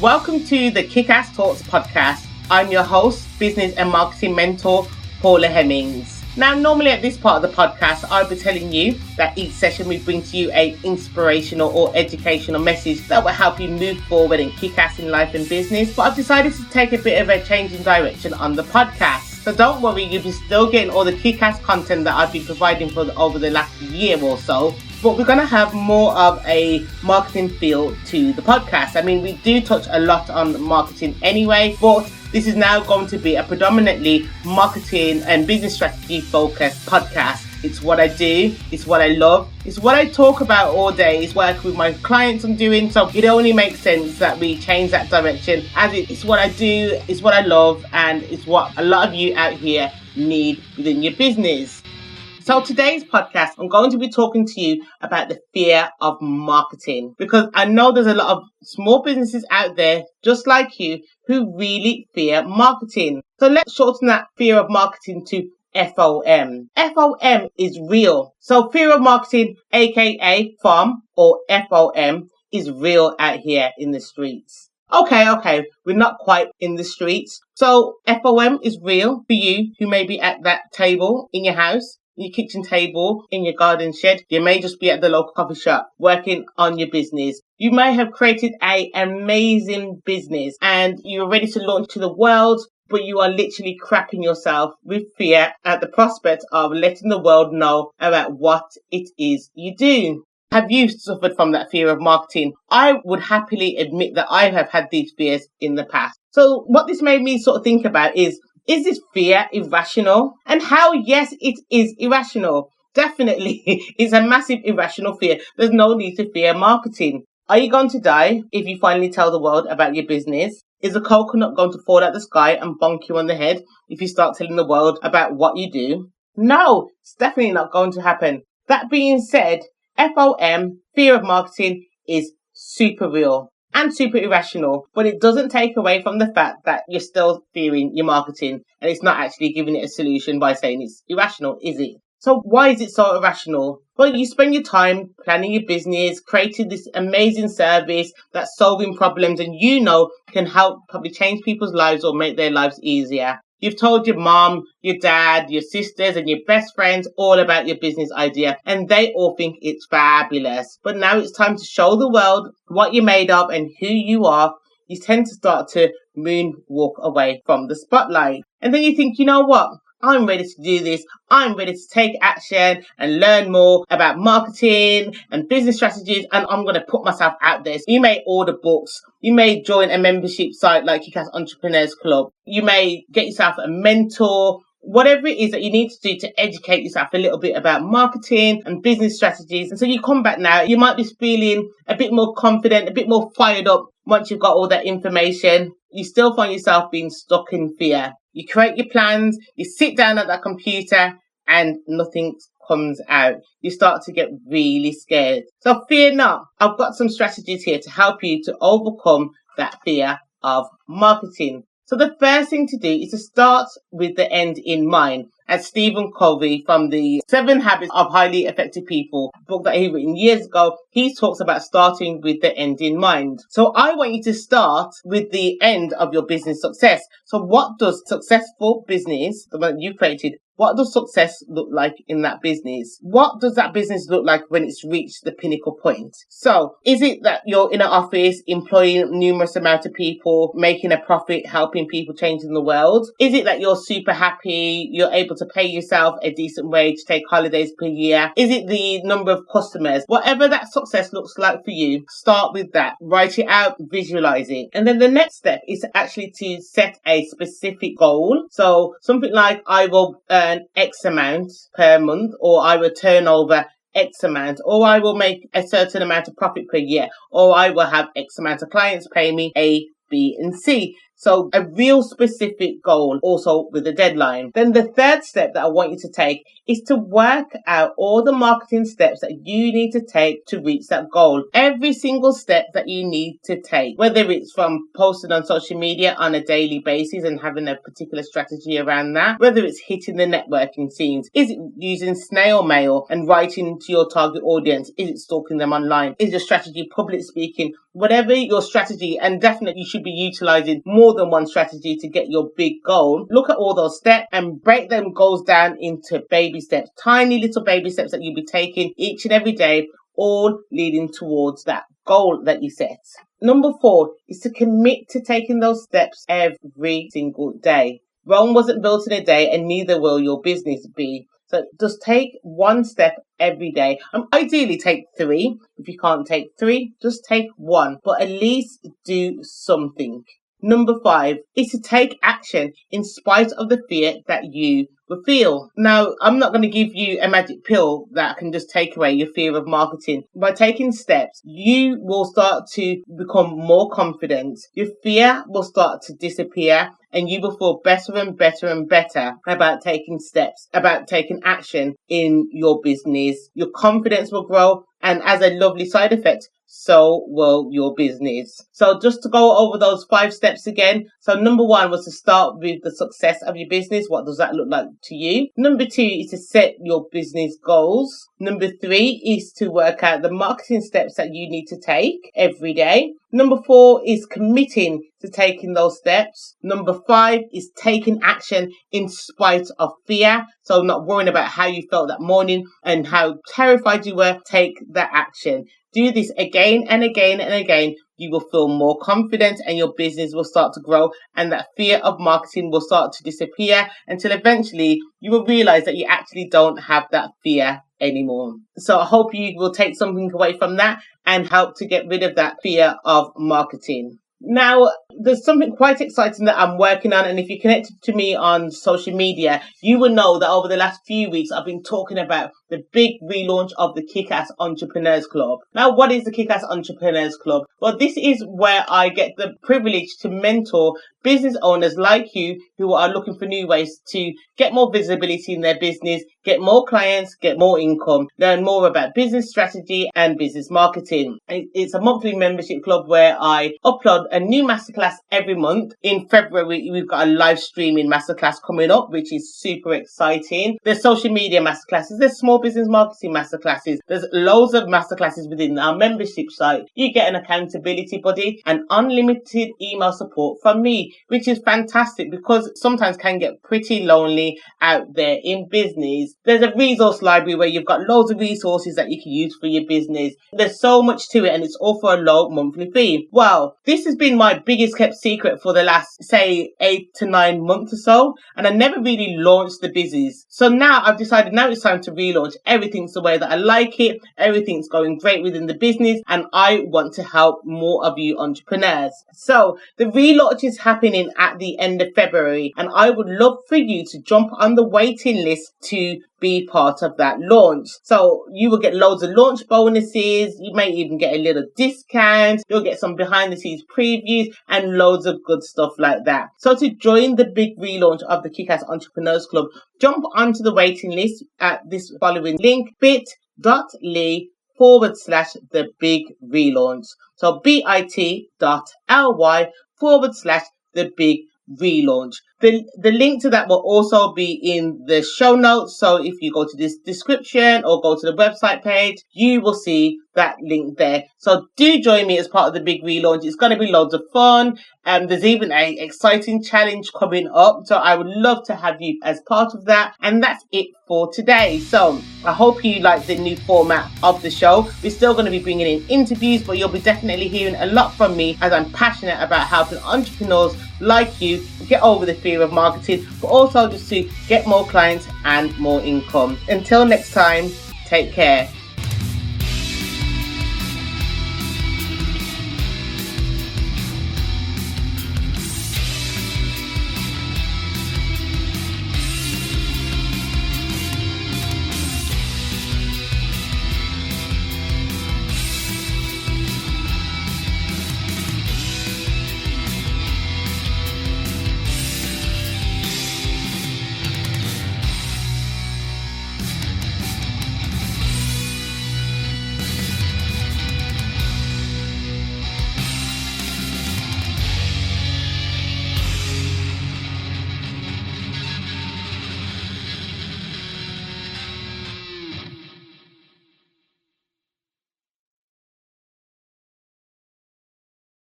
Welcome to the Kick-Ass Talks podcast. I'm your host, business and marketing mentor, Paula Hemmings. Now, normally at this part of the podcast, I'll be telling you that each session we bring to you an inspirational or educational message that will help you move forward and kick ass in life and business. But I've decided to take a bit of a change in direction on the podcast. So don't worry, you'll be still getting all the kick-ass content that I've been providing for over the last year or so. But we're going to have more of a marketing feel to the podcast. I mean, we do touch a lot on marketing anyway, but this is now going to be a predominantly marketing and business strategy focused podcast. It's what I do, it's what I love, it's what I talk about all day, it's work with my clients I'm doing. So it only makes sense that we change that direction, as it's what I do, it's what I love, and it's what a lot of you out here need within your business. So today's podcast, I'm going to be talking to you about the fear of marketing, because I know there's a lot of small businesses out there just like you who really fear marketing. So let's shorten that fear of marketing to FOM. FOM is real. So fear of marketing, aka FOM or FOM, is real out here in the streets. Okay, we're not quite in the streets. So FOM is real for you who may be at that table in your house, your kitchen table, in your garden shed. You may just be at the local coffee shop working on your business. You may have created an amazing business and you're ready to launch to the world, but you are literally crapping yourself with fear at the prospect of letting the world know about what it is you do. Have you suffered from that fear of marketing? I would happily admit that I have had these fears in the past. So what this made me sort of think about is this fear irrational? And how, yes, it is irrational. Definitely, it's a massive irrational fear. There's no need to fear marketing. Are you going to die if you finally tell the world about your business? Is a coconut going to fall out the sky and bonk you on the head if you start telling the world about what you do? No, it's definitely not going to happen. That being said, FOM, fear of marketing, is super real and super irrational, but it doesn't take away from the fact that you're still fearing your marketing and it's not actually giving it a solution by saying it's irrational, is it? So why is it so irrational? Well, you spend your time planning your business, creating this amazing service that's solving problems and can help probably change people's lives or make their lives easier. You've told your mom, your dad, your sisters and your best friends all about your business idea and they all think it's fabulous. But now it's time to show the world what you're made of and who you are. You tend to start to moonwalk away from the spotlight. And then you think, you know what? I'm ready to do this. I'm ready to take action and learn more about marketing and business strategies, and I'm going to put myself out there. So you may order books. You may join a membership site like Kick-Ass Entrepreneurs Club. You may get yourself a mentor. Whatever it is that you need to do to educate yourself a little bit about marketing and business strategies. And so you come back now, you might be feeling a bit more confident, a bit more fired up once you've got all that information. You still find yourself being stuck in fear. You create your plans, you sit down at that computer and nothing comes out. You start to get really scared. So fear not. I've got some strategies here to help you to overcome that fear of marketing. So the first thing to do is to start with the end in mind. As Stephen Covey from the 7 Habits of Highly Effective People book that he written years ago, he talks about starting with the end in mind. So I want you to start with the end of your business success. So what does successful business, the one you created, what does success look like in that business? What does that business look like when it's reached the pinnacle point? So is it that you're in an office employing numerous amount of people, making a profit, helping people, changing the world? Is it that you're super happy, you're able to pay yourself a decent wage, take holidays per year? Is it the number of customers? Whatever that success looks like for you, start with that. Write it out, visualize it. And then the next step is actually to set a specific goal. So something like, I will earn X amount per month, or I will turn over X amount, or I will make a certain amount of profit per year, or I will have X amount of clients pay me A, B, and C. So a real specific goal, also with a deadline. Then the third step that I want you to take is to work out all the marketing steps that you need to take to reach that goal. Every single step that you need to take, whether it's from posting on social media on a daily basis and having a particular strategy around that, whether it's hitting the networking scenes, is it using snail mail and writing to your target audience, is it stalking them online, is your strategy public speaking, whatever your strategy, and definitely you should be utilizing more than one strategy to get your big goal. Look at all those steps and break them goals down into baby steps, tiny little baby steps that you'll be taking each and every day, all leading towards that goal that you set. Number 4 is to commit to taking those steps every single day. Rome wasn't built in a day, and neither will your business be. So just take one step every day. Ideally take 3. If you can't take 3, just take 1, but at least do something. Number 5 is to take action in spite of the fear that you will feel. Now, I'm not going to give you a magic pill that can just take away your fear of marketing. By taking steps, you will start to become more confident. Your fear will start to disappear, and you will feel better and better and better about taking steps, about taking action in your business. Your confidence will grow, and as a lovely side effect, so will your business. So just to go over those 5 steps again. So number 1 was to start with the success of your business. What does that look like to you? Number 2 is to set your business goals. Number 3 is to work out the marketing steps that you need to take every day. Number 4 is committing to taking those steps. Number 5 is taking action in spite of fear. So not worrying about how you felt that morning and how terrified you were. Take that action. Do this again and again and again. You will feel more confident and your business will start to grow, and that fear of marketing will start to disappear until eventually you will realize that you actually don't have that fear anymore. So I hope you will take something away from that and help to get rid of that fear of marketing. Now, there's something quite exciting that I'm working on, and if you're connected to me on social media, you will know that over the last few weeks I've been talking about the big relaunch of the Kick-Ass Entrepreneurs Club. Now, what is the Kick-Ass Entrepreneurs Club? Well, this is where I get the privilege to mentor business owners like you who are looking for new ways to get more visibility in their business, get more clients, get more income, learn more about business strategy and business marketing. It's a monthly membership club where I upload a new masterclass every month. In February, we've got a live streaming masterclass coming up, which is super exciting. There's social media masterclasses, there's small business marketing masterclasses, there's loads of masterclasses within our membership site. You get an accountability buddy and unlimited email support from me, which is fantastic because sometimes can get pretty lonely out there in business. There's a resource library where you've got loads of resources that you can use for your business. There's so much to it, and it's all for a low monthly fee. Well, this has been my biggest kept secret for the last, say, 8 to 9 months or so, and I never really launched the business. So now I've decided now it's time to relaunch. Everything's the way that I like it. Everything's going great within the business, and I want to help more of you entrepreneurs. So the relaunch is happening at the end of February, and I would love for you to jump on the waiting list to be part of that launch. So you will get loads of launch bonuses. You may even get a little discount. You'll get some behind the scenes previews and loads of good stuff like that. So to join the big relaunch of the Kick-Ass Entrepreneurs Club, jump onto the waiting list at this following link, bit.ly/the big relaunch. So bit.ly/the big relaunch. The link to that will also be in the show notes. So if you go to this description or go to the website page, you will see that link there. So do join me as part of the big relaunch. It's going to be loads of fun. There's even an exciting challenge coming up. So I would love to have you as part of that. And that's it for today. So I hope you like the new format of the show. We're still going to be bringing in interviews, but you'll be definitely hearing a lot from me as I'm passionate about helping entrepreneurs like you get over the fear of marketing, but also just to get more clients and more income. Until next time, take care.